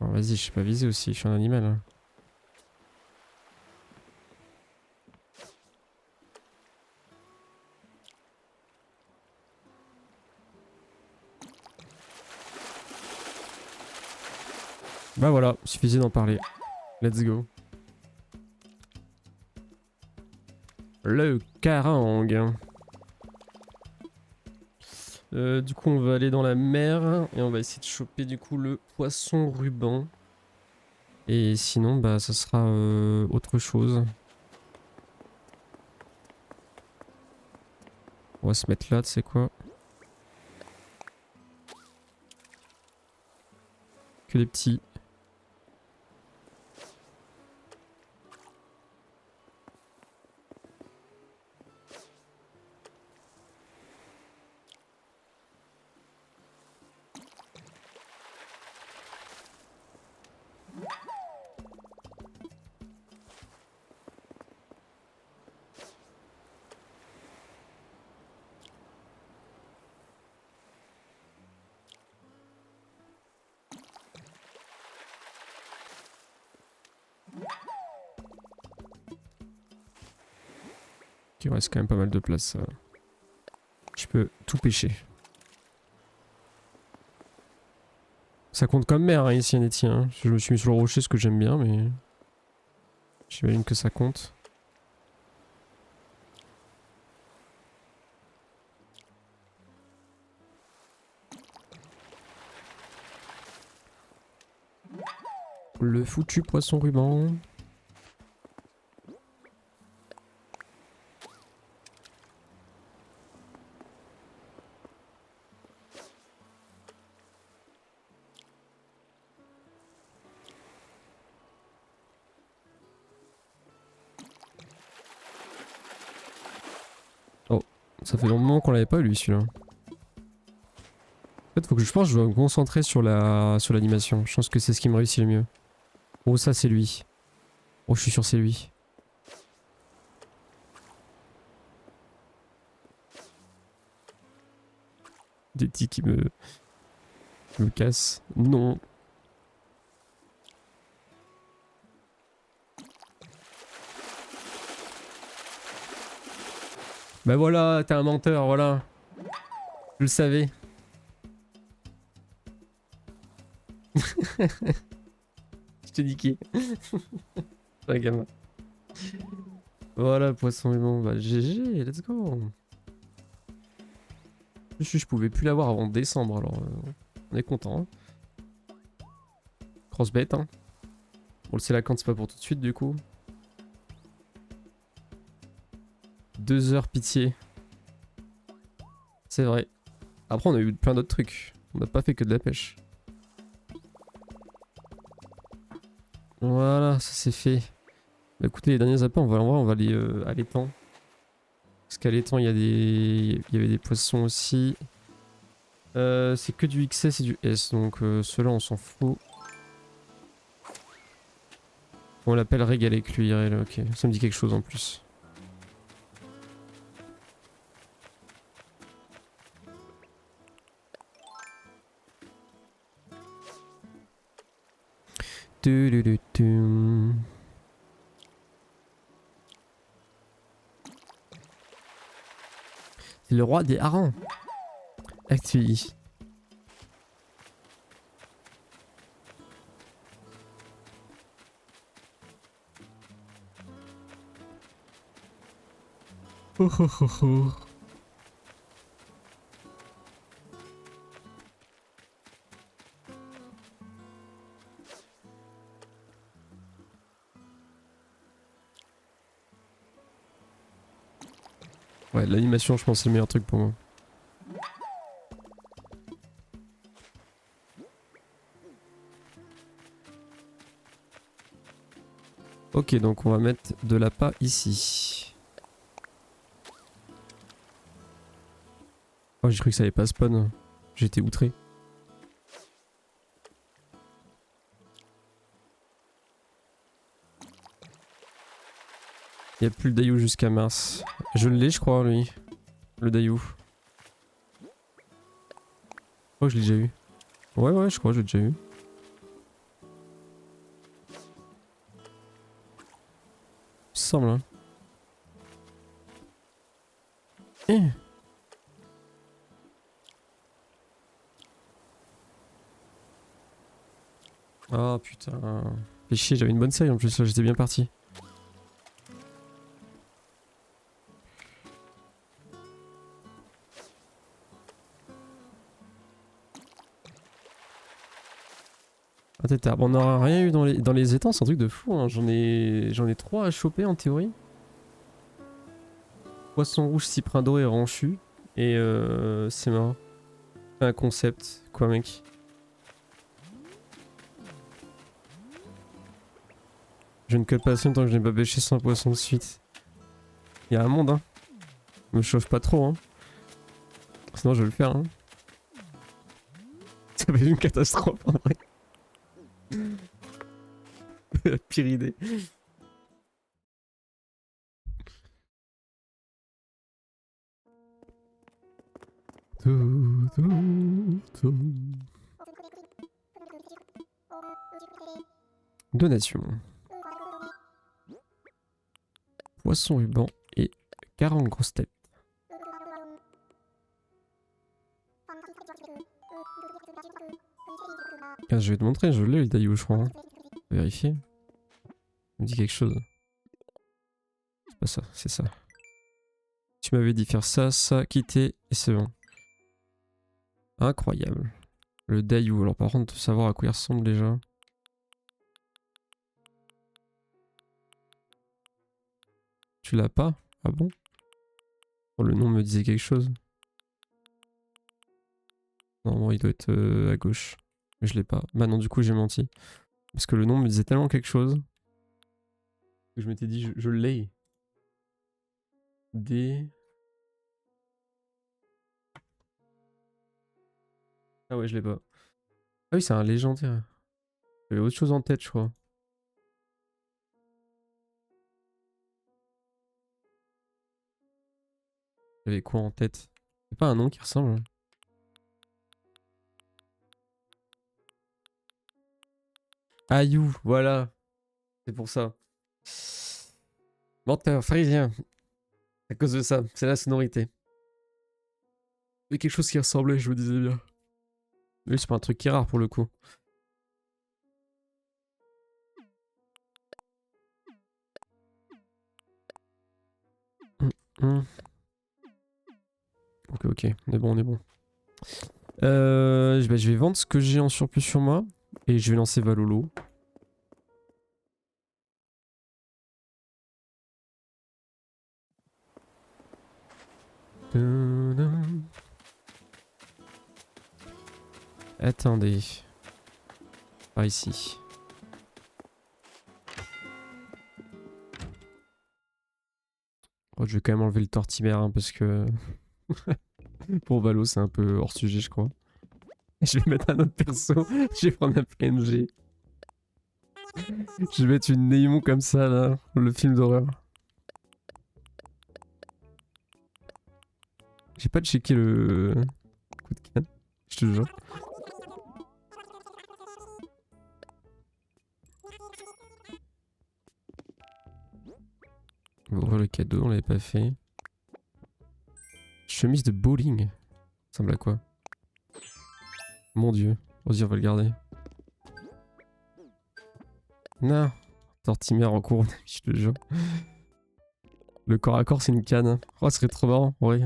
Oh, vas-y, je sais pas viser aussi, je suis un animal. Hein. Bah voilà, suffisait d'en parler. Let's go. Le Karang. Du coup, on va aller dans la mer et on va essayer de choper du coup le poisson ruban. Et sinon, bah, ça sera autre chose. On va se mettre là, tu sais quoi? Que les petits. Il reste quand même pas mal de place. Je peux tout pêcher. Ça compte comme mer hein, ici, Nettie. Hein. Je me suis mis sur le rocher, ce que j'aime bien, mais j'imagine que ça compte. Le foutu poisson ruban. Oh, ça fait longtemps qu'on l'avait pas lui celui-là. En fait, je pense que je dois me concentrer sur l'animation. Je pense que c'est ce qui me réussit le mieux. Oh, ça c'est lui. Oh, je suis sûr c'est lui. Des petits qui me cassent. Non. Bah voilà, t'es un menteur, voilà. Je le savais. Je t'ai niqué. Ouais, gamin. Voilà, poisson humain. Bah GG, let's go. Je pouvais plus l'avoir avant décembre, alors on est content. Hein. Grosse bête, hein. Bon, c'est la quand c'est pas pour tout de suite, du coup. 2 heures, pitié. C'est vrai. Après, on a eu plein d'autres trucs. On n'a pas fait que de la pêche. Voilà, ça c'est fait. Bah, écoutez, les derniers appels, on va aller à l'étang. Parce qu'à l'étang, il y avait des poissons aussi. C'est que du XS et du S, donc ceux-là, on s'en fout. On l'appelle régalé cuillère, ok. Ça me dit quelque chose en plus. Tu. C'est le roi des harengs. Actually. Oh, oh, oh, oh. Ouais, l'animation, je pense, c'est le meilleur truc pour moi. Ok, donc on va mettre de l'appât ici. Oh, j'ai cru que ça allait pas spawn. J'étais outré. Il n'y a plus le Dayou jusqu'à mars. Je l'ai, je crois, lui. Le Dayou. Oh, je l'ai déjà eu. Ouais, je crois, je l'ai déjà eu. semble. Hein. Eh. Oh putain. Fais chier, j'avais une bonne série en plus, là j'étais bien parti. Ah, on n'aura rien eu dans les étangs, c'est un truc de fou. Hein. J'en ai 3 à choper en théorie. Poisson rouge, cyprin doré et ranchu. Et c'est marrant. C'est un concept, quoi mec. Je ne cut pas assez longtemps que je n'ai pas pêché 100 poissons de suite. Il y a un monde, hein. Me chauffe pas trop, hein. Sinon je vais le faire, hein. Ça va être une catastrophe en vrai. La pire idée. Donation. Poisson ruban et 40 grosses têtes. Ah, je vais te montrer, je l'ai le Daillou, je crois. Hein. Vérifier. Il me dit quelque chose. C'est pas ça, c'est ça. Tu m'avais dit faire ça, ça, quitter, et c'est bon. Incroyable. Le Daillou, alors par contre, savoir à quoi il ressemble déjà. Tu l'as pas? Ah bon? Oh, le nom me disait quelque chose. Normalement, il doit être à gauche. Mais je l'ai pas. Bah non, du coup, j'ai menti. Parce que le nom me disait tellement quelque chose que je m'étais dit, je l'ai. D. Ah ouais, je l'ai pas. Ah oui, c'est un légendaire. J'avais autre chose en tête, je crois. J'avais quoi en tête? C'est pas un nom qui ressemble. Hein. Ayou, voilà. C'est pour ça. Menteur, pharisien. À cause de ça, c'est la sonorité. Il y a quelque chose qui ressemblait, je vous disais bien. Oui, c'est pas un truc qui est rare pour le coup. Ok, ok, on est bon, on est bon. Bah, je vais vendre ce que j'ai en surplus sur moi. Et je vais lancer Valolo. Attendez. Par ici. Oh, je vais quand même enlever le tortimère hein, parce que pour Valo c'est un peu hors sujet je crois. Je vais mettre un autre perso, je vais prendre un PNG. Je vais mettre une Némon comme ça là, le film d'horreur. J'ai pas checké le coup de canne, je te jure. On va ouvrir le cadeau, on l'avait pas fait. Chemise de bowling. Ça ressemble à quoi? Mon dieu. Vas-y, on va le garder. Non. Tortimère en cours, je te jure. Le corps à corps, c'est une canne. Oh, ce serait trop marrant, ouais.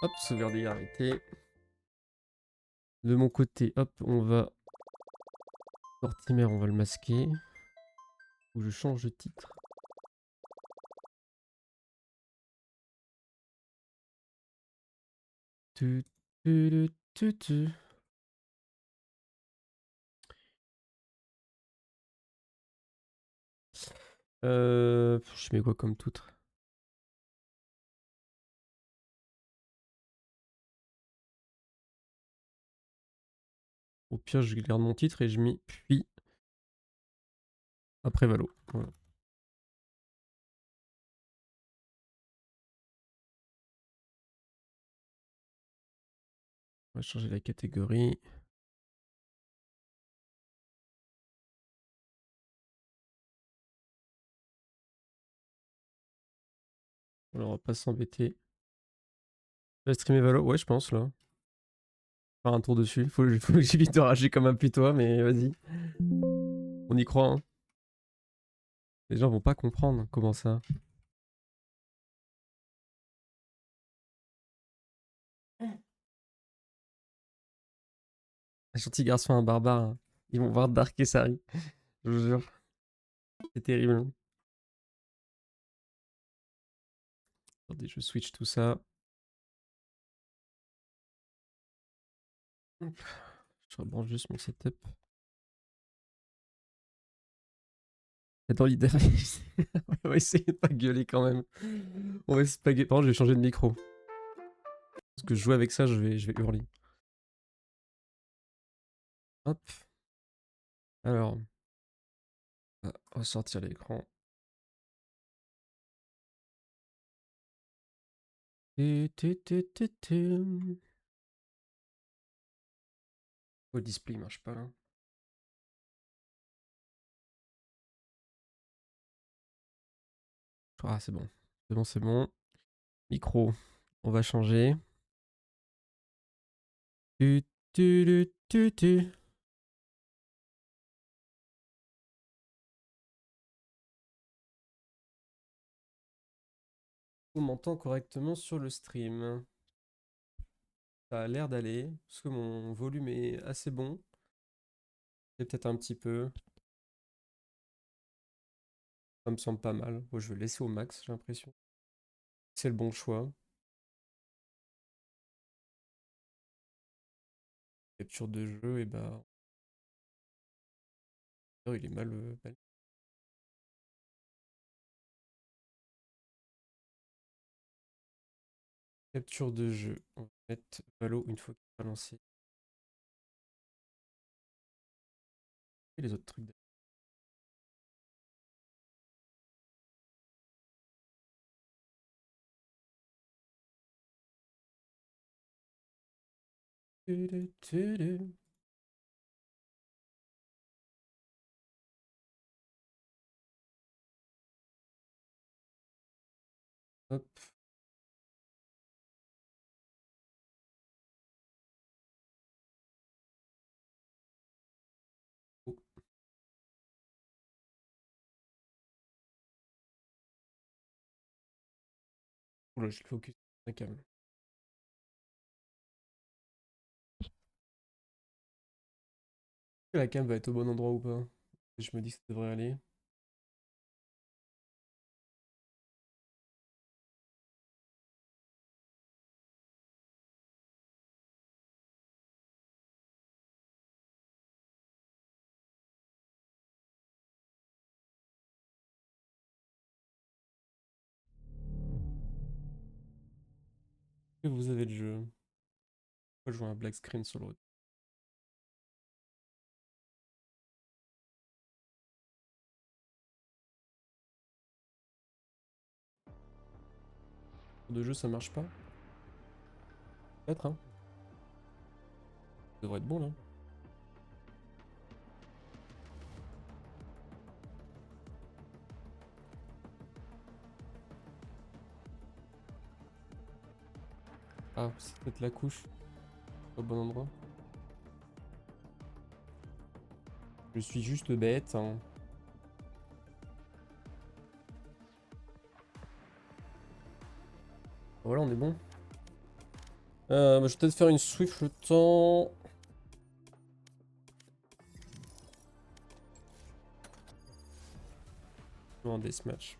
Hop, sauvegarder arrêté. De mon côté, hop, on va... Tortimère, on va le masquer. Ou je change de titre. Tu, tu. Je mets quoi comme titre? Au pire, je garde mon titre et je mets puis après Valo. Voilà. On va changer la catégorie. Alors, on va pas s'embêter. Je vais streamer Valo? Ouais, je pense là. Faire un tour dessus. Faut que j'évite de rager comme un putois, mais vas-y. On y croit, hein. Les gens vont pas comprendre comment ça. Un gentil garçon, un barbare, hein. Ils vont voir Dark et Sari. Je vous jure. C'est terrible, hein. Attendez, je switch tout ça. Hop. Je rebranche juste mon setup. Dans l'idée, on va essayer de pas gueuler quand même. On va essayer de pas gueuler. Par contre, je vais changer de micro. Parce que jouer avec ça, je vais hurler. Hop. Alors, on va ressortir l'écran. Le display marche pas là. Ah, c'est bon. C'est bon, c'est bon. Micro, on va changer. Tu. On m'entend correctement sur le stream. Ça a l'air d'aller, parce que mon volume est assez bon. C'est peut-être un petit peu. Ça me semble pas mal. Bon, je vais le laisser au max, j'ai l'impression. C'est le bon choix. Capture de jeu, et bah. Oh, il est mal. Capture de jeu. On va mettre Valo une fois qu'il sera lancé. Et les autres trucs. Hop. Oh. Oula, je le focus sur la cam. La cam va être au bon endroit ou pas? Je me dis que ça devrait aller. Que vous avez le jeu. Pourquoi je vois un black screen sur le retour? De jeu, ça marche pas? Peut-être, hein? Ça devrait être bon là. Ah, c'est peut-être la couche. Au bon endroit. Je suis juste bête, hein. Voilà, on est bon. Bah, je vais peut-être faire une Swift le temps. Non, un deathmatch.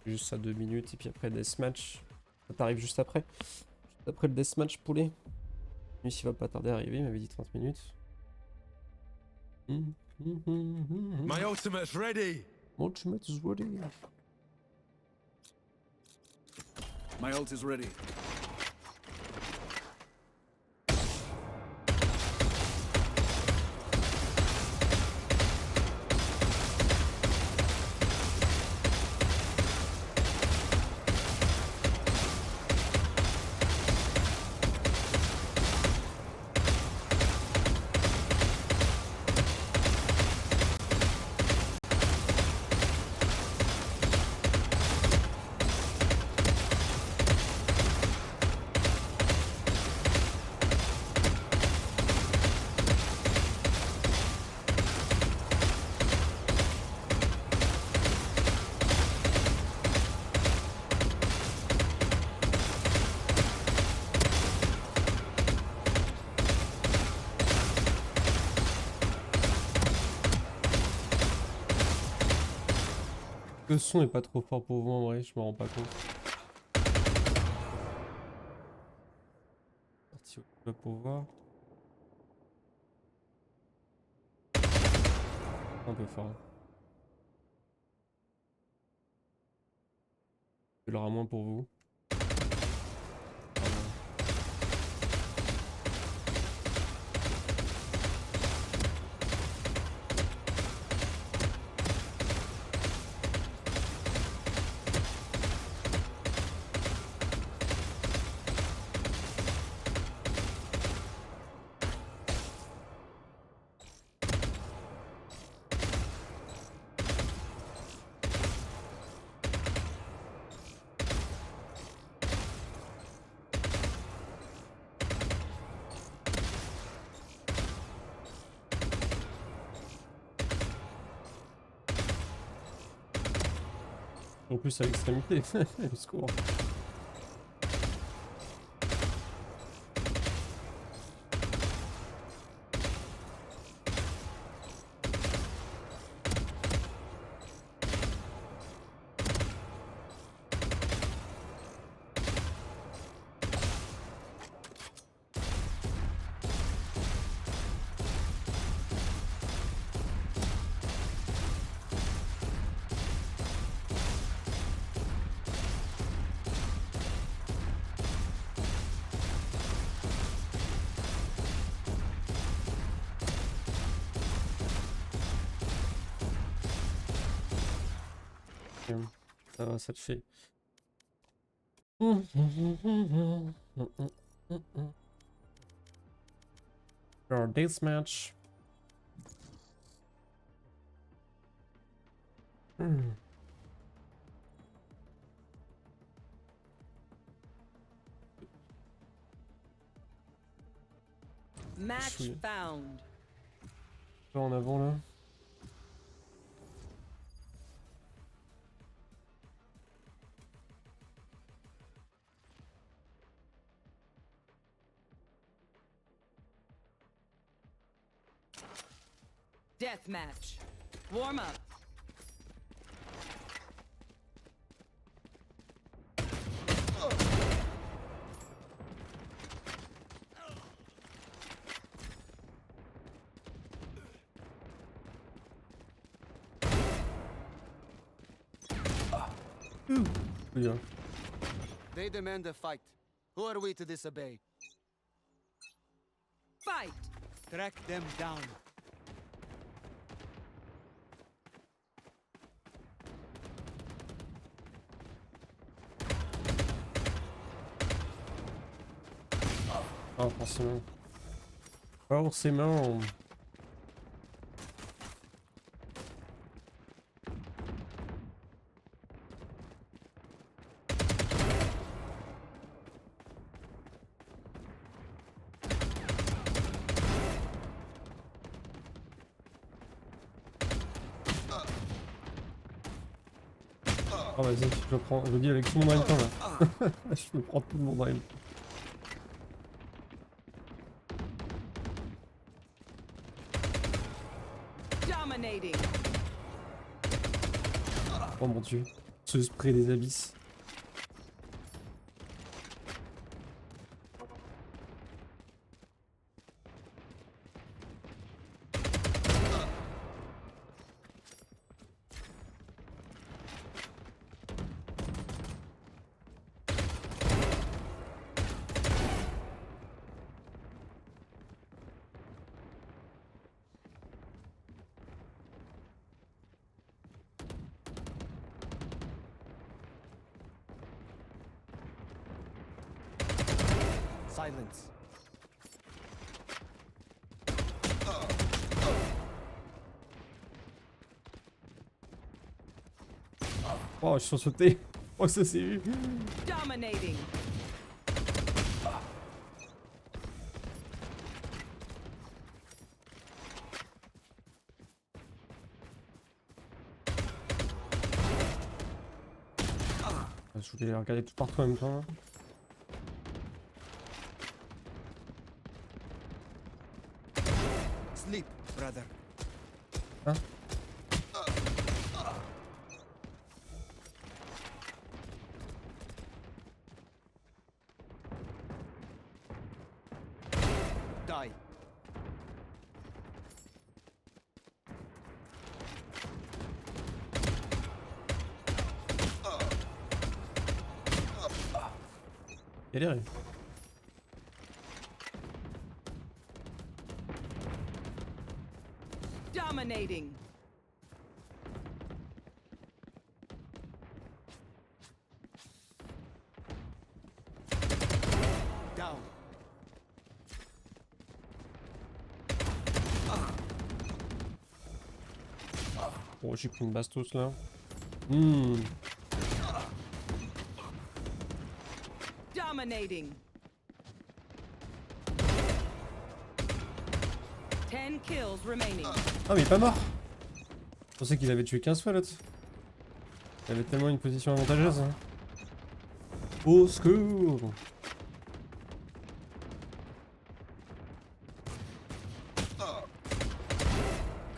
Juste ça 2 minutes et puis après deathmatch. Ça t'arrive juste après. Juste après le deathmatch poulet. Lui s'il va pas tarder à arriver, il m'avait dit 30 minutes. My ultimate's ready. Ultimate is ready. My ult is ready. Le son est pas trop fort pour vous en vrai, je me rends pas compte. Parti au pour voir. Un peu fort. Il y aura moins pour vous. En plus à l'extrémité, le secours. Ça va, ça le fait. Alors, deathmatch. Match Chouille. found. Pas en avant là. Deathmatch. Warm up. Oui, They demand a fight. Who are we to disobey? Fight. Track them down. Ah, forcément. Forcément. Oh vas-y, je le prends, je le dis avec tout mon en même temps là. Je me prends tout le monde en même temps. Dominating. Oh mon dieu. Ce spray des abysses. Silence. Oh, je suis sauté. Oh, ça s'est vu. Dominating. Je voulais regarder tout partout en même temps. Là. Sleep, brother. Hein? die. Galéré. Dominating. Down. Bon, j'ai pris une bastos là. Dominating. 10 kills remaining. Ah, mais il est pas mort. Je pensais qu'il avait tué 15 fois l'autre. Il avait tellement une position avantageuse. Hein. Au secours.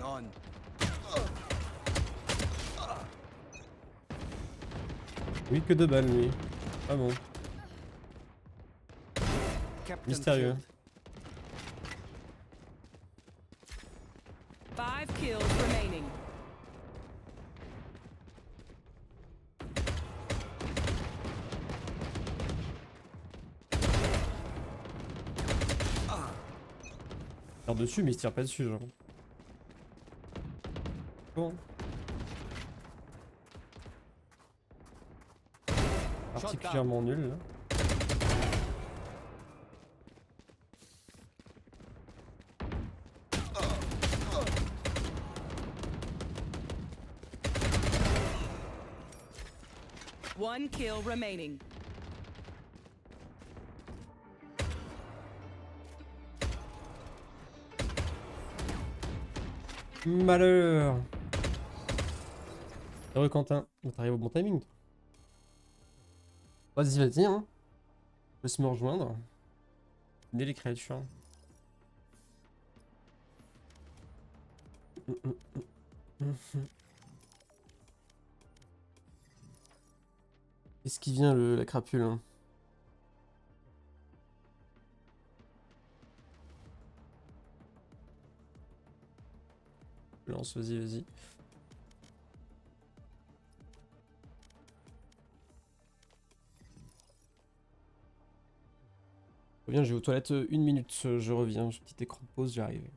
Gone. Oui, que 2 balles lui. Ah bon. Kept them Mystérieux. killed. 5 kills remaining. Il tire dessus, mais il se tire pas dessus, genre. Bon. Particulièrement nul là. One kill remaining. Malheur. Heureux Quentin, t'arrives au bon timing toi. Vas-y, vas-y, hein. Laisse me rejoindre. Venez les créatures. Qu'est-ce qui vient la crapule hein? Lance, vas-y, vas-y. Je reviens, j'ai aux toilettes 1 minute, je reviens, petit écran de pause, j'arrive.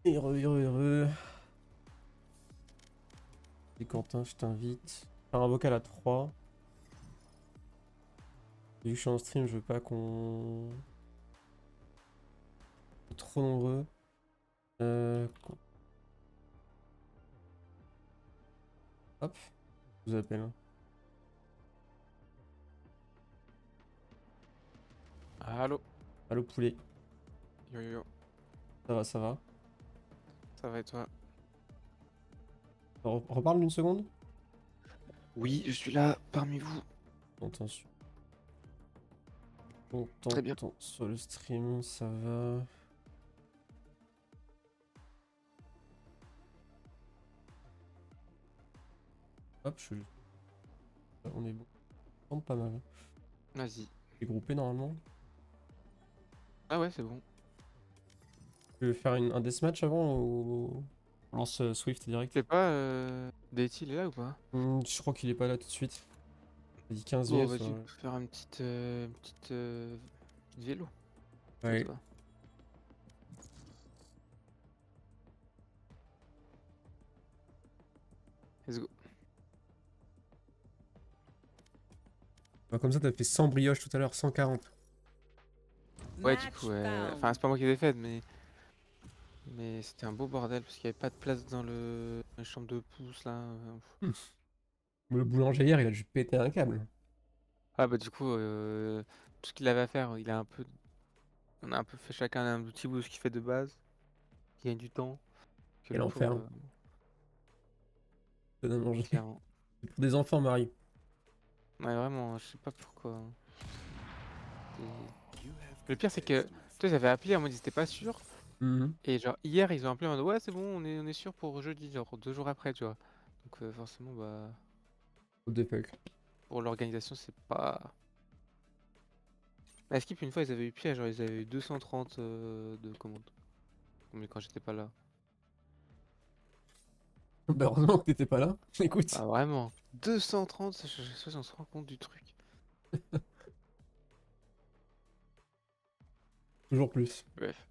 Heureux. Et Quentin, je t'invite. Faire un vocal à 3. Vu que je suis en stream, je veux pas qu'on... Trop nombreux. Hop. Je vous appelle. Hein. Allô? Allô poulet. Yo yo yo, Ça va, ça va. ça va et toi? Reparle d'une seconde. Oui, je suis là parmi vous. Longtemps sur... Très bien. Longtemps sur le stream, ça va. Hop, on est bon. On tente pas mal. Vas-y. C'est groupé normalement. Ah ouais, c'est bon. Tu veux faire un deathmatch avant ou on lance Swift direct? Je sais pas, DT il est là ou pas? Je crois qu'il est pas là tout de suite. Il a dit 15 Bon, vs. vas-y, on peut faire une petite vélo. Ouais. Ça te va. Let's go. Bah, comme ça, t'as fait 100 brioches tout à l'heure, 140. Ouais, du Match coup, ouais. found. Enfin, c'est pas moi qui les ai faites, mais c'était un beau bordel parce qu'il y avait pas de place dans la chambre de pouce là. Le boulanger hier, il a juste pété un câble. Ah bah du coup, tout ce qu'il avait à faire, on a un peu fait chacun un petit bout de ce qu'il fait de base, qui gagne du temps. Que Quel le enfer. pauvre, Donne à manger. clairement. C'est pour des enfants, Marie. Ouais, vraiment, je sais pas pourquoi. Le pire, c'est que, tu sais, j'avais appelé en mode ils étaient pas sûrs. Mhm. Et genre, hier, ils ont appelé en mode ouais, c'est bon, on est sûr pour jeudi, genre 2 jours après, tu vois. Donc, forcément, bah, What the fuck. pour l'organisation, c'est pas. À Skip, une fois, ils avaient eu pire, genre, ils avaient eu 230 de commandes. Mais quand j'étais pas là. Bah, heureusement que t'étais pas là. Écoute. Ah, vraiment, 230, je sais pas si on se rend compte du truc. Toujours plus. Bref.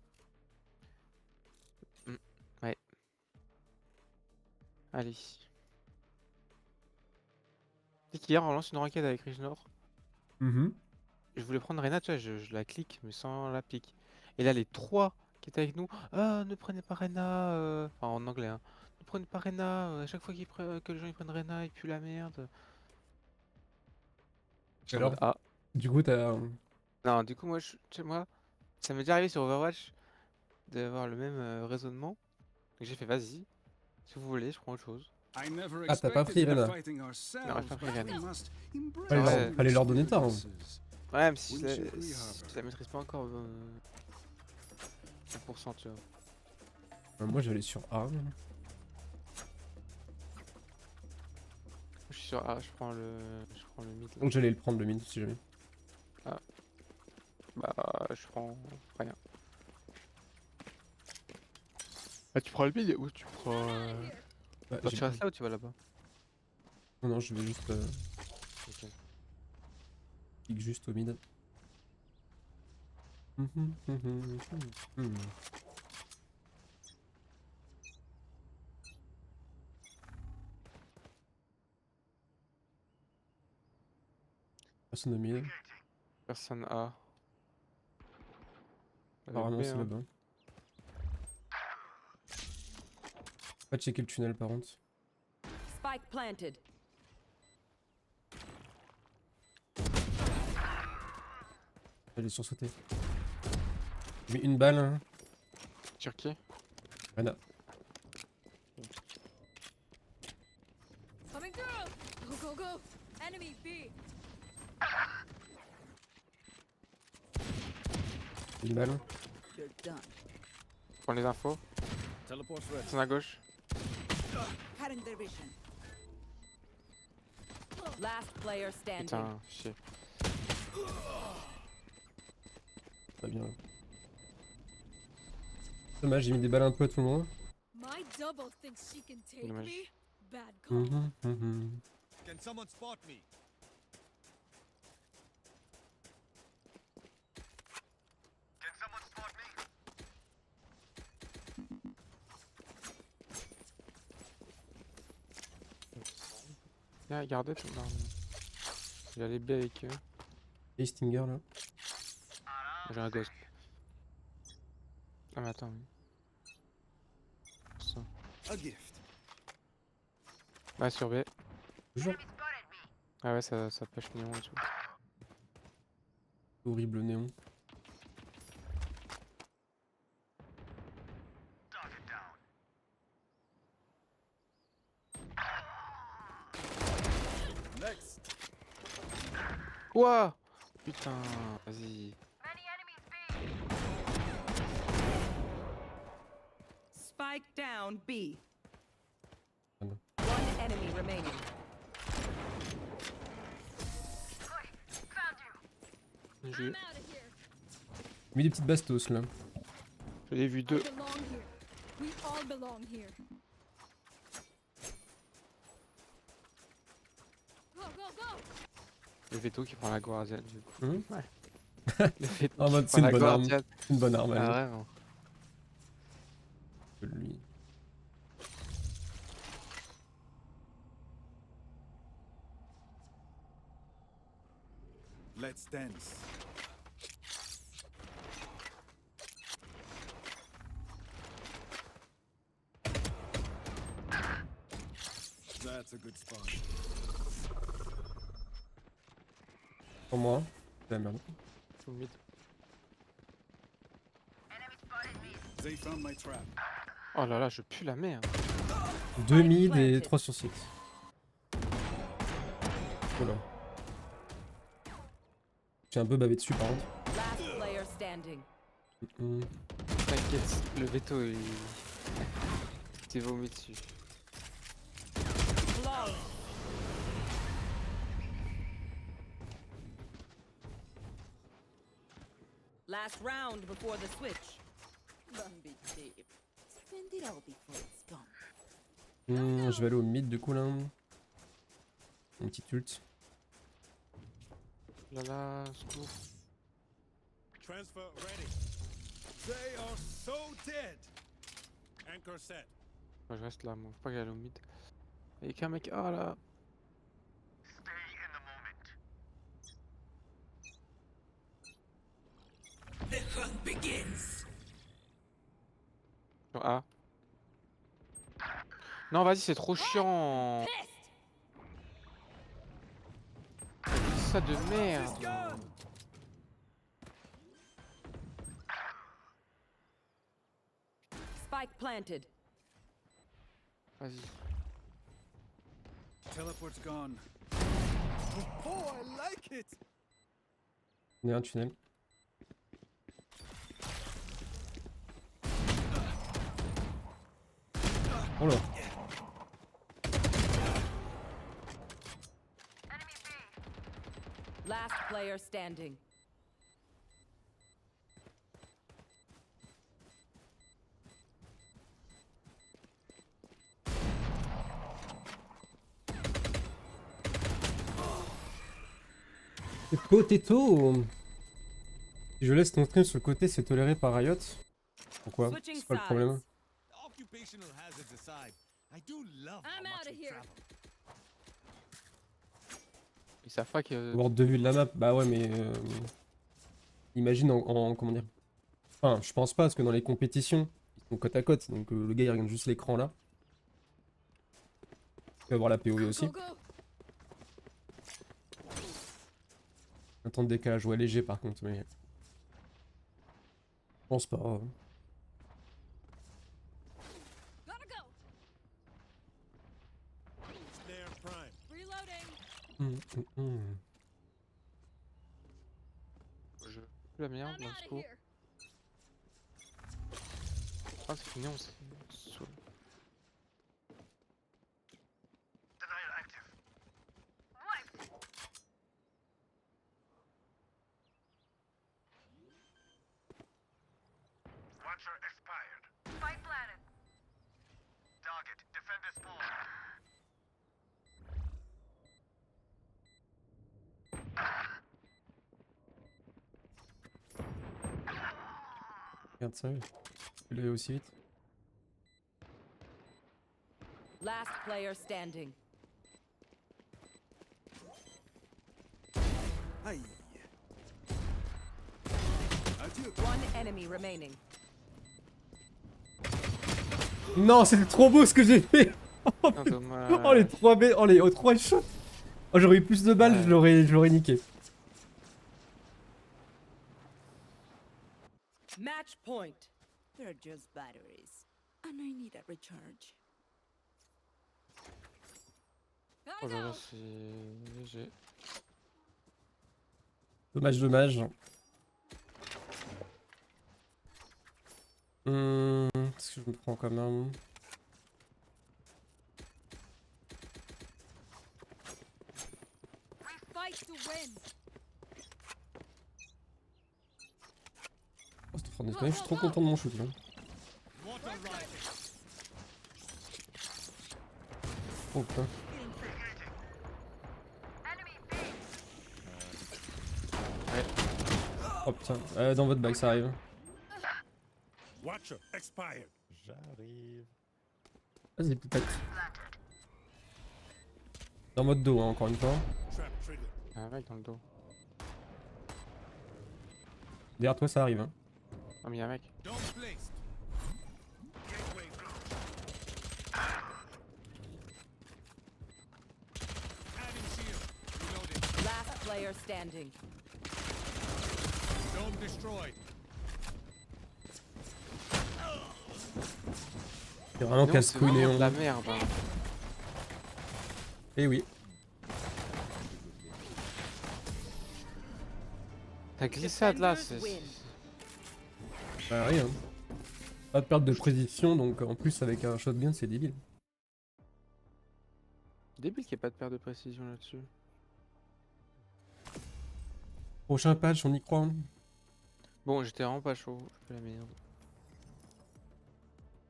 Ouais. Allez. Tu sais qu'hier, on lance une enquête avec Rijnor. Mhm. Je voulais prendre Reyna, tu vois, je la clique, mais sans la pique. Et là, les 3 qui étaient avec nous, ah, ne prenez pas Reyna, enfin en anglais, hein. Ne prenez pas Reyna, à chaque fois que les gens ils prennent Reyna, ils puent la merde. J'étais en Alors, mode, ah. du coup, t'as. Non, du coup, moi, tu sais, moi, ça m'est déjà arrivé sur Overwatch d'avoir le même raisonnement. Donc j'ai fait, vas-y, si vous voulez, je prends autre chose. I never Ah, t'as pas pris, expected to be Rena. fighting Non, ourselves, j'ai pas pris but Rena. we must embrace Fallait leur- fallait leur donner tort, hein. differences. Ouais, même si We je should la, si reharbor. je la maîtrise pas encore 100%, tu vois. Moi, j'allais sur A. Je suis sûr, ah, je prends le mid là. Donc, j'allais le prendre le mid si jamais. Bah, je prends rien. Ah, tu prends le mid ou tu prends. Ouais, Toi, tu restes là ou tu vas là-bas? Non, non, je vais juste. Ok. Clique juste au mid. Mhm, mhm, mhm. Personne au mid. Personne A. Apparemment, B, c'est hein. là-bas. Pas checker le tunnel par contre. Spike planted. J'allais sursauter. J'ai mis une balle. Hein. Turquie. Voilà. Coming through! Go, go, go! Enemy B! Une balle. You're done. Prends les infos. Teleport's ready. Personne à gauche. Cutting their vision. Last player standing. Putain, chier. Pas bien. Dommage, j'ai mis des balles un peu à tout le monde. My double thinks she can take Dommage. me. Bad call. Mhm, mhm. Can someone spot me? Viens, regardez. Non. J'ai allé B avec eux. Et Stinger là. J'ai un ghost. Ah, mais attends. Oui. Ça. A gift. Ouais, sur B. Toujours. Ah ouais, ça pêche néon et tout. Horrible néon. Quoi? Putain, vas-y. Spike down B. Ah non. One enemy remaining. Je, I'm out of here. J'ai mis des petites bastos là. je l'ai vu I deux. belong here. We all belong here. Go, go, go! Le veto qui prend la guardiane. Du coup. Hum Le veto En qui mode, prend c'est une la bonne arme. guardiane. C'est une bonne arme. Ah, allez. vraiment. Lui. Let's dance. That's a good spot. Pour moi. Ah merde. Full mid. They found my trap. Oh là là, je pue la merde. 2 mid et 3 sur site. Voilà. J'ai un peu bavé dessus par contre. Last player standing. Hum. T'inquiète, le veto il. T'es vomi dessus. Flawless. Last round before the switch. Don't be cheap. Spend it all before it's gone. Je vais aller au mid du coup là. Un petit ult. Là là, secours. Transfer ready. They are so dead. Anchor set. Moi je reste là, moi. Faut pas que j'aille au mid. Y'a qu'un mec. Ah là. Sur A. Non, vas-y, c'est trop chiant. C'est ça de merde. Spike planted. Vas-y. Teleport's gone. Oh, I like it. On est un tunnel. Oh là. Last player standing. Potato. Si je laisse ton stream sur le côté, c'est toléré par Riot. Pourquoi? Switching C'est pas le problème. sides. Occupational hazards aside, I do love I'm how out much of we here. travel. Ils savent pas que. Avoir deux vues de la map, bah ouais, mais imagine comment dire. Enfin, je pense pas parce que dans les compétitions, ils sont côte à côte, donc le gars il regarde juste l'écran là. Il peut avoir la POV aussi. Go, go! Un temps de décalage, ouais, léger par contre, mais. Je pense pas. Gotta go! Snare prime. Reloading! Je pue la merde, I'm là, out of secours. here. Ah, c'est fini, on s'est saoulé. Regarde ça, il l'avait aussi vite. Last player standing. Aïe. Adieu. One enemy remaining. Non, c'était trop beau ce que j'ai fait! Ah, dommage. Oh les 3 B, oh les 3 shots! Oh, j'aurais eu plus de balles, Ouais. je l'aurais niqué. Match point. They're just batteries. And I need a recharge. Oh Gotta là là, go! c'est léger. Dommage, dommage. Qu'est-ce que je me prends quand même? Fight to win. Oh, cette fin je suis trop content de mon shoot là. Water rising. Oh putain. Oh putain, dans votre bague ça arrive. Watcher expired. J'arrive. Vas-y peut-être. Dans votre dos hein, encore une fois. Trap trigger. Un mec dans le dos. Derrière toi ça arrive hein. Ah, mais y'a un mec. Dome placed. Gateway blocked. Adding shield. Reloading. Last player standing. Dome destroyed. C'est vraiment Non, casse-couille c'est vraiment Néon. de la merde. Hein. Eh oui. Ta glissade là, c'est. Defenders win. Bah rien. Pas de perte de précision donc en plus avec un shotgun c'est débile. Débile qu'il n'y ait pas de perte de précision là-dessus. Prochain patch on y croit. Hein. Bon, j'étais vraiment pas chaud. Je fais la merde.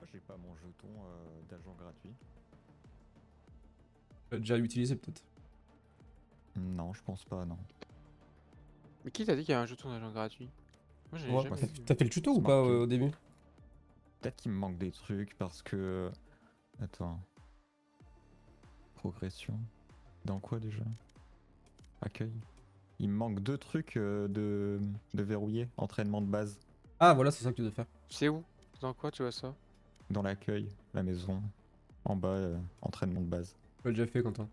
Moi, j'ai pas mon jeton d'agent gratuit. Tu vas déjà l'utiliser peut-être. Non, je pense pas, non. Mais qui t'a dit qu'il y a un jeton d'agent gratuit? Moi, j'ai Ouais, jamais vu. t'as fait le tuto ou C'est pas marqué. au début? Peut-être qu'il me manque des trucs parce que... Attends. Progression. Dans quoi déjà? Accueil. Il me manque 2 trucs de verrouiller. Entraînement de base. Ah voilà c'est ça que tu dois faire. C'est où? Dans quoi tu vois ça? Dans l'accueil, la maison. En bas, entraînement de base. Tu l'as déjà fait Quentin.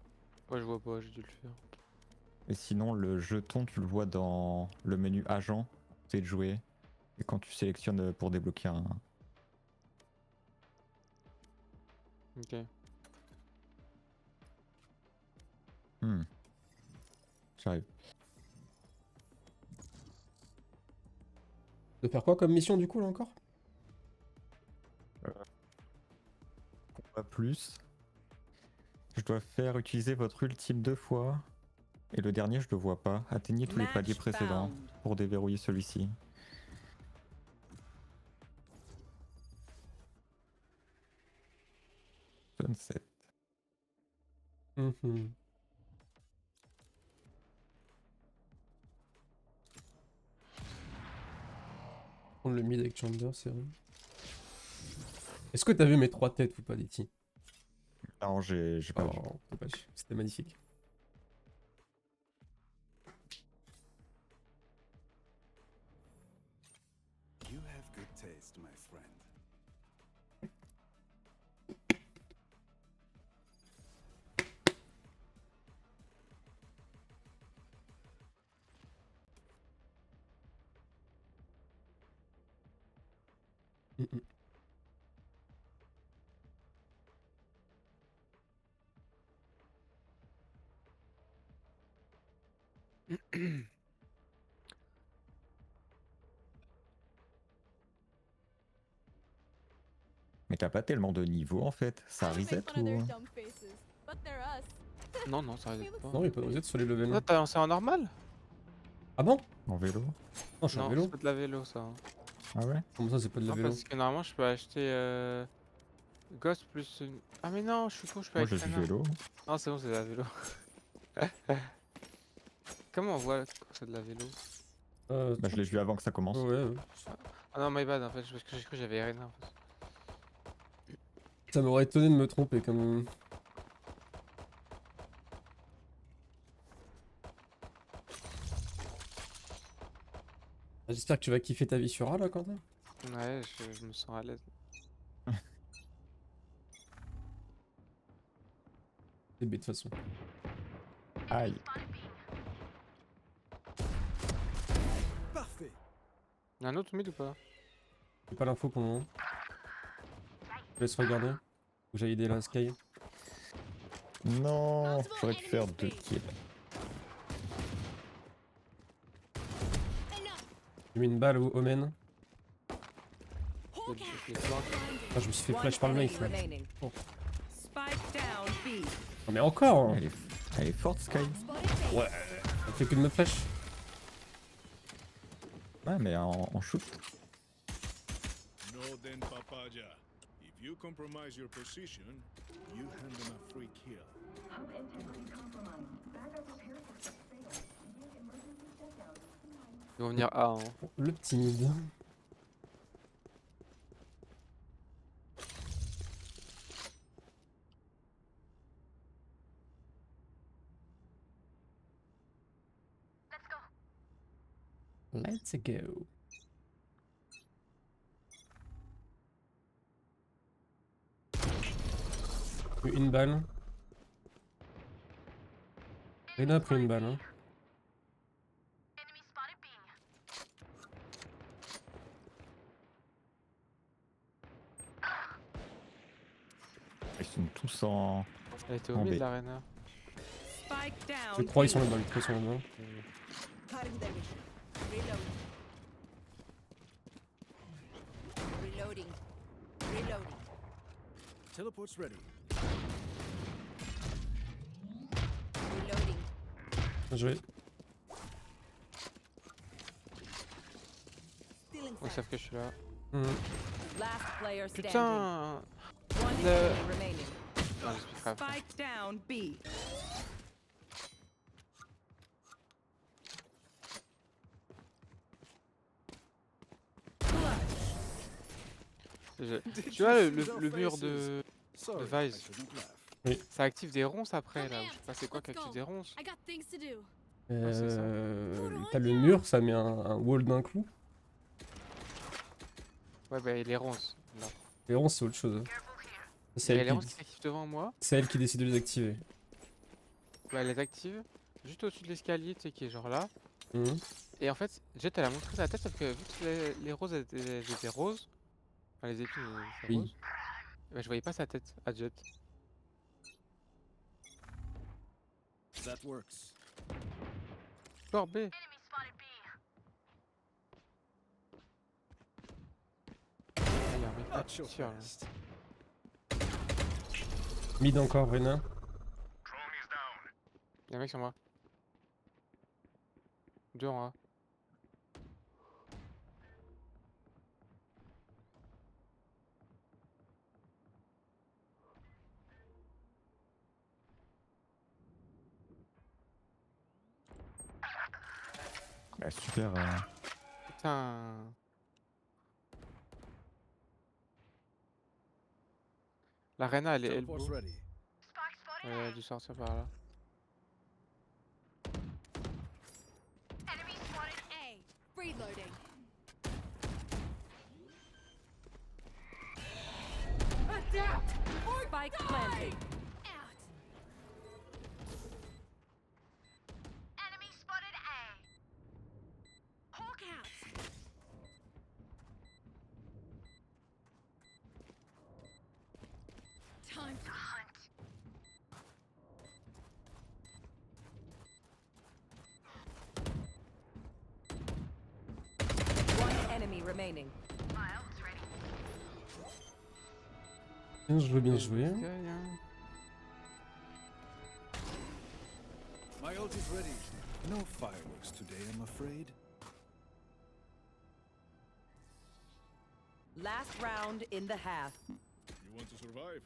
Moi, je vois pas, j'ai dû le faire. Et sinon, le jeton, tu le vois dans le menu agent. C'est de jouer. Et quand tu sélectionnes pour débloquer un... Ok. J'arrive. De faire quoi comme mission du coup là encore? Pas plus. Je dois faire utiliser votre ultime 2 fois. Et le dernier, je le vois pas. Atteignez tous les paliers Match précédents found. pour déverrouiller celui-ci. Sunset. Mhm. Prendre le mid avec Chamber c'est vrai. Est-ce que t'as vu mes 3 têtes ou pas Letty? Non, j'ai pas vu. Oh, dommage. C'était magnifique. You have good taste, my friend. Mhm. Mais t'as pas tellement de niveau en fait. Ça I'll make reset fun of their ou... dumb faces, but they're us. Non, non, ça arrête pas. Non il peut reset sur les levels. Toi, t'as lancé en normal? Ah bon? En vélo? Non je suis en Non, vélo. c'est pas de la vélo ça. Hein. Ah ouais? Comment ça c'est pas de la Non, vélo? parce que normalement, je peux acheter Ghost plus. Ah, mais non, je suis con, je peux Moi j'ai acheter. du vélo. Non, c'est bon, c'est de la vélo. Comment on voit quand c'est de la vélo? Bah je l'ai vu avant que ça commence. Ouais. Ah non, my bad en fait, parce que j'ai cru que j'avais Arena en fait. Ça m'aurait étonné de me tromper quand même. J'espère que tu vas kiffer ta vie sur A là Quentin. Ouais, je me sens à l'aise. C'est B de toute façon. Aïe. Parfait. Y'a un autre mid ou pas? J'ai pas l'info pour le moment. Je laisse regarder. Faut que j'aille aider la Sky. Non, j'aurais pu faire 2 kills. J'ai mis une balle au Omen. Je les planque. Ah, je me suis fait One flash par le enemy mec. là. remaining. Oh. Spike down B. Non, mais encore hein. Elle est forte, Sky. Ouais. Elle fait que de me flash. Ouais, mais en shoot. No then, Papaja. If you compromise your position, you hand them a free kill. Ils vont venir A. Hein. Le petit mid. Let's go. Une balle. Reyna a pris une balle. Hein. Ils sont tous en. Elle était au En milieu B. de l'arena. Spike down. Les trois ils sont B. là-bas, les trois ils sont là-bas. Cutting their vision. Reloading. Reloading. Teleport's ready. Reloading. Bien joué. Stealing Ils sight. savent que je suis là. Last player standing. Putain. One Le- enemy remaining. Non, j'expliquerai après. Spike down B. Tu vois le mur de Sorry, Vice. I shouldn't laugh. Ça active des ronces après là. Come Je sais pas c'est quoi qui let's active go. des ronces. I got things to do. c'est ça. T'as le mur, ça met un wall d'un coup. Ouais bah les ronces. Non. Les ronces c'est autre chose. C'est Il y a les elle, ronces qui s'activent devant moi. c'est elle qui décide de les activer. Bah elle les active juste au-dessus de l'escalier tu sais qui est genre là. Mhm. Et en fait Jet elle a montré sa tête parce que vu que les roses elles étaient roses. Enfin les épines étaient Oui. roses. Bah je voyais pas sa tête à Jet. That works. Score B. Ah, y a un mec là Not qui your tire là. best. Mid encore, Reyna. Y'a un mec sur moi. Deux en A. Bah, super. Putain. L'arena elle est Teleport's elbow. ready. Elle a dû sortir par là. A. Reloading. Spike planted. Out. Enemy spotted A. Hawk out. Time to hunt. One enemy remaining. Bien joué, bien joué. Sky, hein. My ult is ready. No fireworks today, I'm afraid. Last round in the half. You want to survive?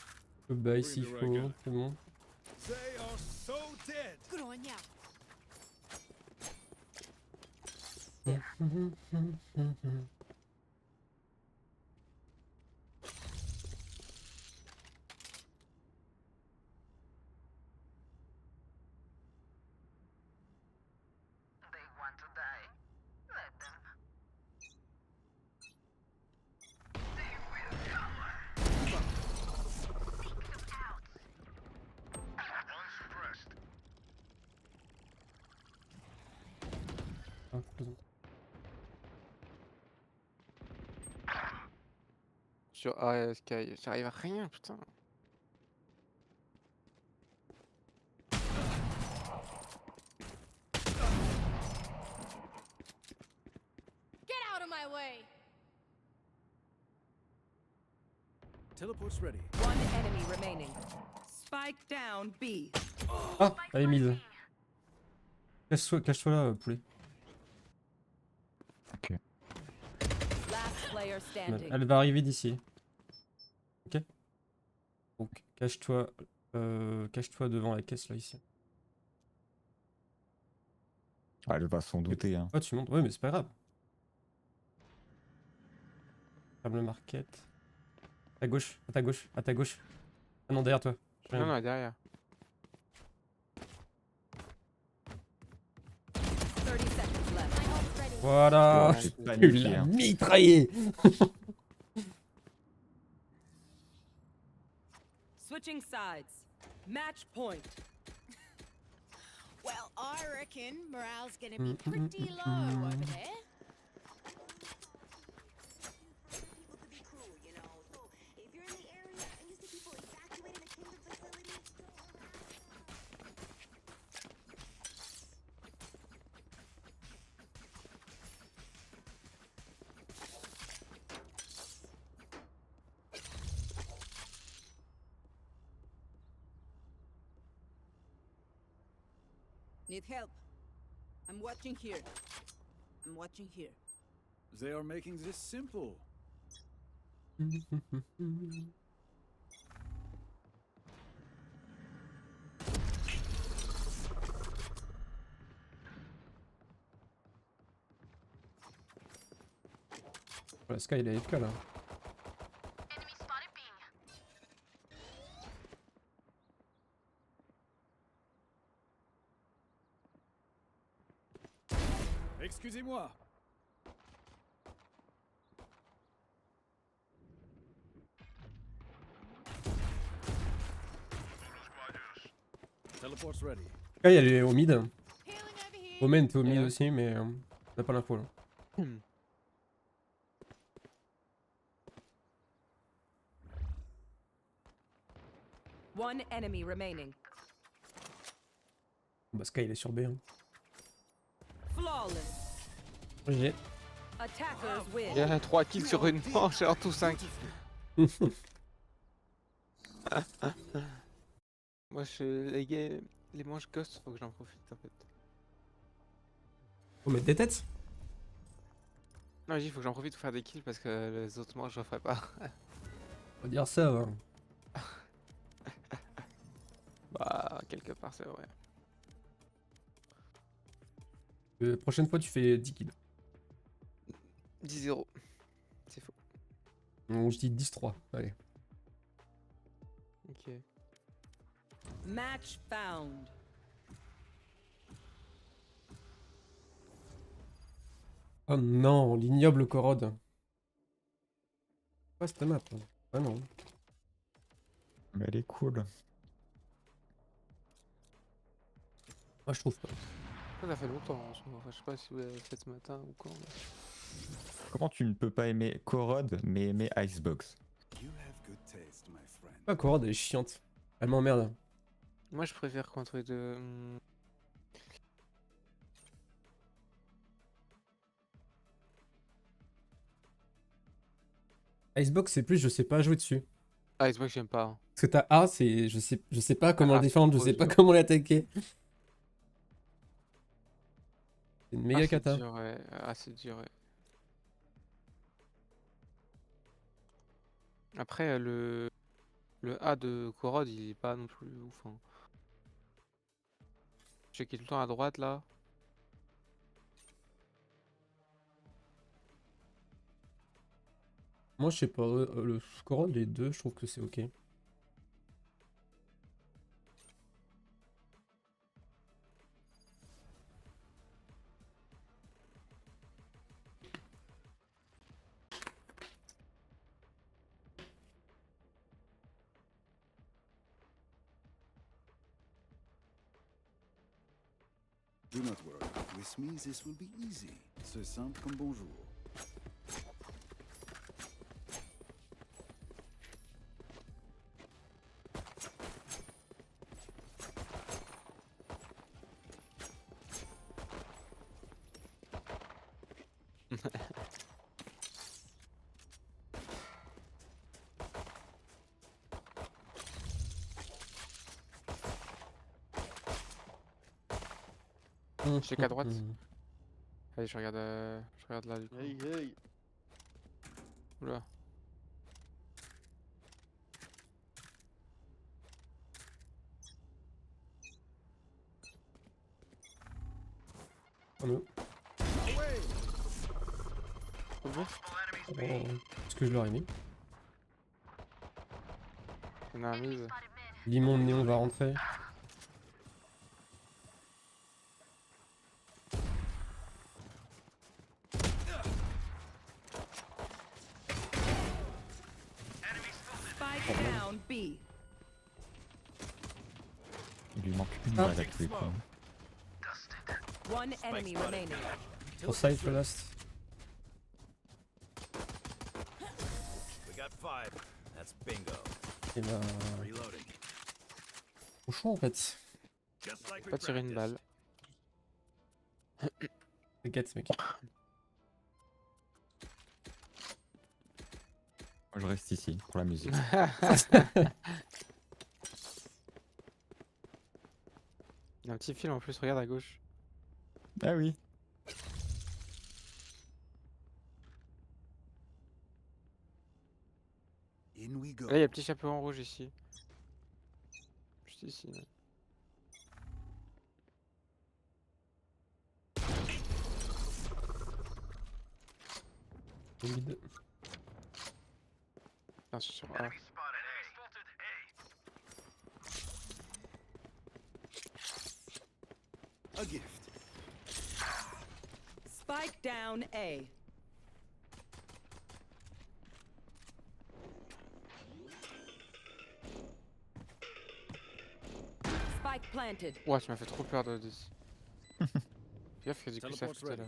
Bye s'il faut, c'est bon. They are so dead. Good on ya. Ah, plaisant. Sur A Sky, j'arrive à rien putain. Get Teleport's ready. One enemy remaining. Spike down B. Ah, elle est mid. Cache-toi là, poulet. Last player standing. Elle va arriver d'ici. Ok. Donc cache-toi devant la caisse là ici. Ah, elle va s'en douter. Hein. Ouais, tu montes. Ouais, mais c'est pas grave. Ferme le market. À ta gauche, à ta gauche, à ta gauche. Ah non, derrière toi. Non, non, derrière. 30 seconds left. My ult's ready. Voilà. J'ai Tu paniqué. l'as Hein. mitraillé. Switching sides. Match point. Well, I reckon morale's gonna be pretty low over there. People to be cruel, you know. So if you're in the area and you see people evacuating the kingdom facility, Need help. I'm watching here. I'm watching here. They are making this simple. Voilà, Sky il est AFK là. Excusez-moi. Teleport's ready. Sky elle est au mid. Healing over here. Omen t'es au mid Ouais. aussi, mais on n'a pas l'info là. One enemy remaining. Bah Sky il est sur B. Hein. Flawless. GG. Attackers Il y win. a 3 kills sur une manche et en tout 5. Moi, les manches ghost, faut que j'en profite en fait. Faut mettre des têtes. Non, il faut que j'en profite pour faire des kills parce que les autres manches, je ferai pas. On va dire ça. Hein. Bah, quelque part, c'est vrai. Prochaine fois tu fais 10 kills. 10-0. C'est faux. Donc, je dis 10-3. Allez. Ok. Match found. Oh non, l'ignoble Corrode. Pas cette map. Hein. Ah non. Mais elle est cool. Moi je trouve pas. Ça fait longtemps en ce moment. Enfin, je sais pas si vous l'avez fait ce matin ou quand. Comment tu ne peux pas aimer Corrode mais aimer Icebox? You have good taste, my friend. Ah, Corrode elle est chiante. Elle m'emmerde. Moi, je préfère contre les deux. Icebox c'est plus je sais pas jouer dessus. Ah, c'est moi que j'aime pas. Hein. Parce que t'as A, c'est je sais pas comment Ah, le défendre, je trop sais pas dur. comment l'attaquer. C'est une Ah, méga c'est cata. dur, ouais. Ah, c'est dur, ouais. Après, le A de Korod, il est pas non plus ouf. Hein. Je sais qu'il est tout le temps à droite là. Moi je sais pas, le Corrode les deux, je trouve que c'est ok. Do not worry. With me, this will be easy. C'est simple comme bonjour. sais qu'à droite. Allez, je regarde là du coup. Hey, hey. Oula. Oh non. Trop beau. Oh, est-ce que je l'aurais mis? On a un mid. Limon de néon va rentrer. Spike down B. Il lui manque une Ah. balle à tuer quoi. One enemy remaining. Sur site le last. We got 5. That's bingo. Et là. Reloading. Au chaud en fait. Just like we Pas tirer une practiced. balle. T'inquiète mec. Moi je reste ici pour la musique. Il y a un petit fil en plus, regarde à gauche. Ah oui. In we go. Là, il y a un petit chapeau en rouge ici. Juste ici. Là. Mid. Non, c'est sur A. A gift. Spike down A. Spike planted. Ouah, tu m'as fait trop peur de d'ici. Fais gaffe que du coup ça fait tout à l'heure.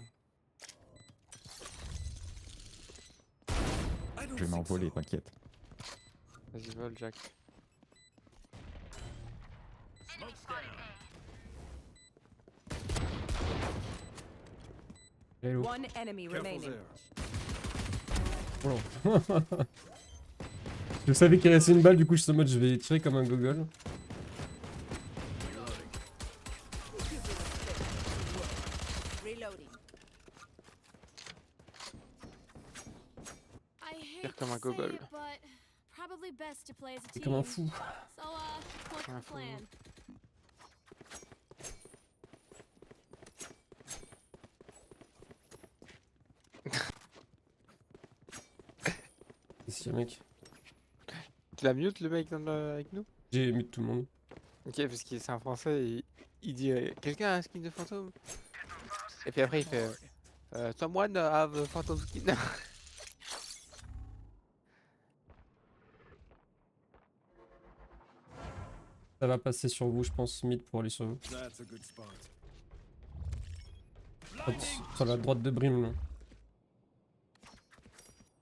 I don't Je vais think m'envoler, so. t'inquiète. Vas-y, vole, Jack. Smoke's down. Hello. One enemy Careful remaining. there. Oh. Je savais qu'il restait une balle, du coup je suis en mode je vais tirer comme un gogol. Reloading. I hate comme un to say gogol. it, but probably best to play as a C'est team. comme un fou. So, what's Un the fou. plan? Qu'est-ce qu'il y a mec? Tu l'as mute le mec avec nous? J'ai mis tout le monde. Ok, parce qu'il c'est un français et il dit quelqu'un a un skin de fantôme? Et puis après il fait someone have a phantom skin. Ça va passer sur vous je pense, mid pour aller sur vous. That's a good spot. Sur la droite de Brim là.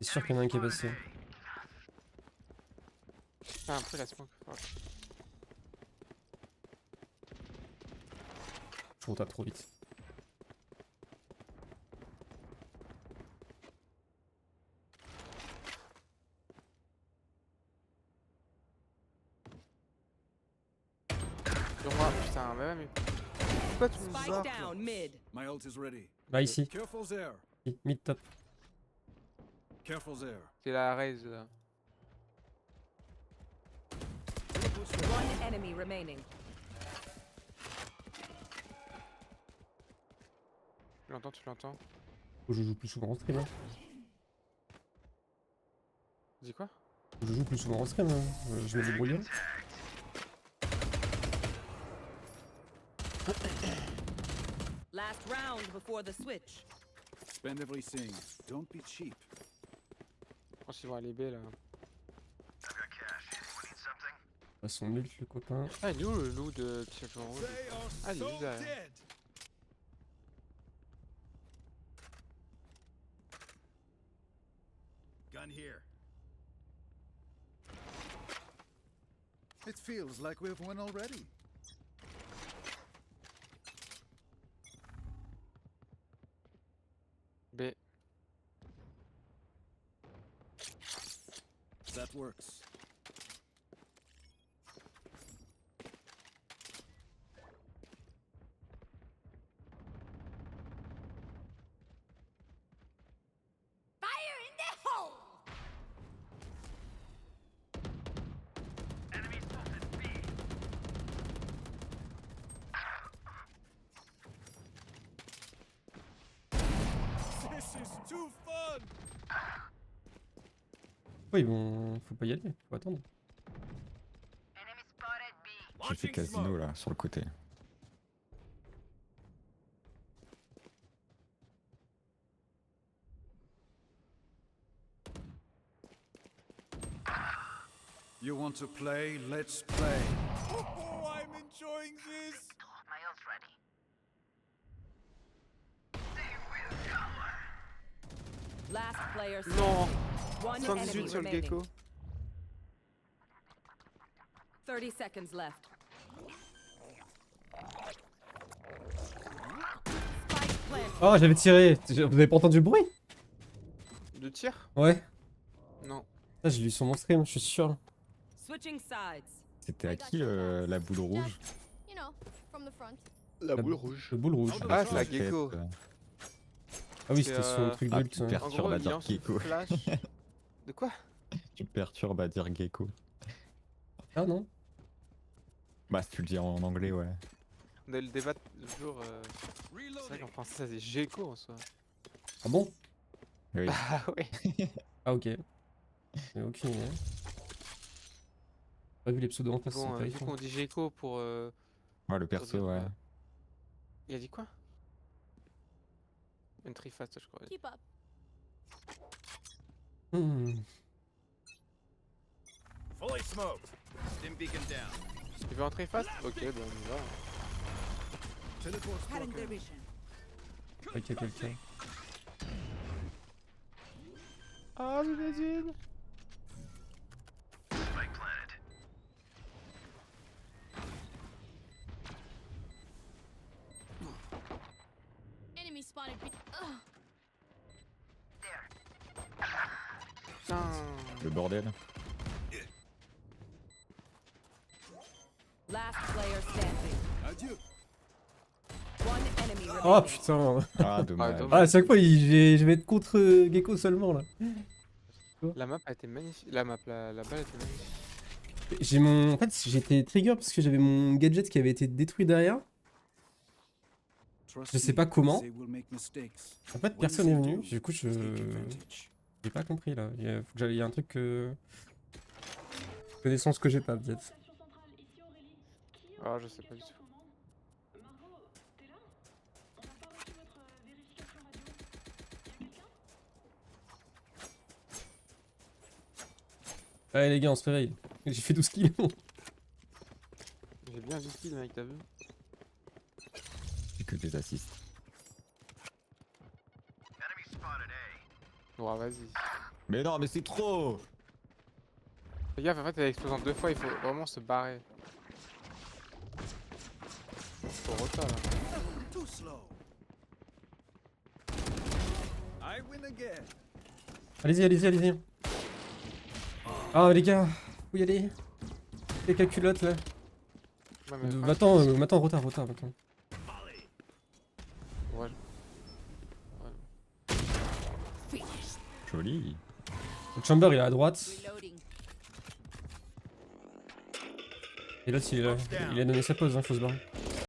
C'est sûr qu'il y en a un qui est passé. Fais un peu la smoke. Oh t'as trop vite. Sur moi, putain, mais pourquoi tu me Spike sors? down mid. My ult is ready. Là ici, Careful there. mid top. Careful there. C'est la raise là. One enemy remaining. Tu l'entends, tu l'entends? Faut que je joue plus souvent en stream. Hein. Dis quoi? Faut que je joue plus souvent en stream. Hein. Je me débrouille. Hein. Last round before the switch. Spend everything. Don't be cheap. Je pense qu'ils vont aller B là. Ils sont nuls le copain. Ah, il est où le loup de petit chapeau rouge? They are Ah, il est so juste derrière. dead. Gun here. It feels like we've won already. B. That works. Ouais, ils vont. Faut pas y aller, faut attendre. J'ai fait casino là, sur le côté. You want to play? Let's play. Oh, I'm enjoying this. Last player Non. standing. One enemy 118 sur le remaining. gecko. 30 seconds left. Spike planted. Oh, j'avais tiré. Vous avez pas entendu le bruit? De tir? Ouais. Non. Ça, j'ai lu sur mon stream, je suis sûr. Switching sides. C'était à qui la boule rouge? You know, from the front. La boule rouge. Le boule rouge. Ah, Avec c'est la tête, gecko. Ah oui, c'est, c'était son truc ah, d'ult. tu perds. En Perturbe gros, à il dire lance une gecko. flash. De quoi? Tu perturbes à dire gecko. Ah non. Bah si tu le dis en anglais, ouais. On a eu le débat le jour. C'est vrai qu'en français ça c'est gecko en soi. Ah bon? Oui. Ah ouais. Ah ok. J'ai aucune idée. Pas vu les pseudos en face, Bon, c'est du coup terrifiant. on dit gecko pour. Ouais, le perso, dire, ouais. Il a dit quoi? Une triface je crois. Keep up. Hmm. Fully smoked. Stim beacon down. Tu veux en triface? Ok, ben on y va. Teleport's Cutting broken. their vision. Ok, quelqu'un. Ah, j'imagine! Spike planted. Enemy spotted. Ugh. Putain! Le bordel. Last player standing. Adieu. One enemy remaining. Oh putain. Ah, dommage. dommage. Ah, à chaque fois, je vais être contre Gecko seulement là. La map a été magnifique. La balle a été magnifique. J'ai mon. En fait, j'étais trigger parce que j'avais mon gadget qui avait été détruit derrière. Trust Je sais me, pas comment. they will make mistakes. En fait, When personne they n'est venu. do, Du coup, take advantage. j'ai pas compris là. Il y a un truc que. Connaissance que j'ai pas, peut-être. Ah, je sais pas du tout. Allez, les gars, on se réveille. J'ai fait 12 kills. J'ai bien vu kill mec, t'as vu? J'ai que des assists. Enemy spotted A. Ouais, vas-y. Mais non, mais c'est trop! Fais gaffe, en fait, elle explose en 2 fois, il faut vraiment se barrer. Faut retard là. Too slow. I win again. Allez-y, allez-y, allez-y. Ah, les gars, faut y aller. Les calculottes là. Ouais, mais le Va-t'en, problème, retard. c'est- Ouais. Joli. Le chamber il est à droite. Reloading. Et l'autre il a donné sa pause, hein, faut se barrer.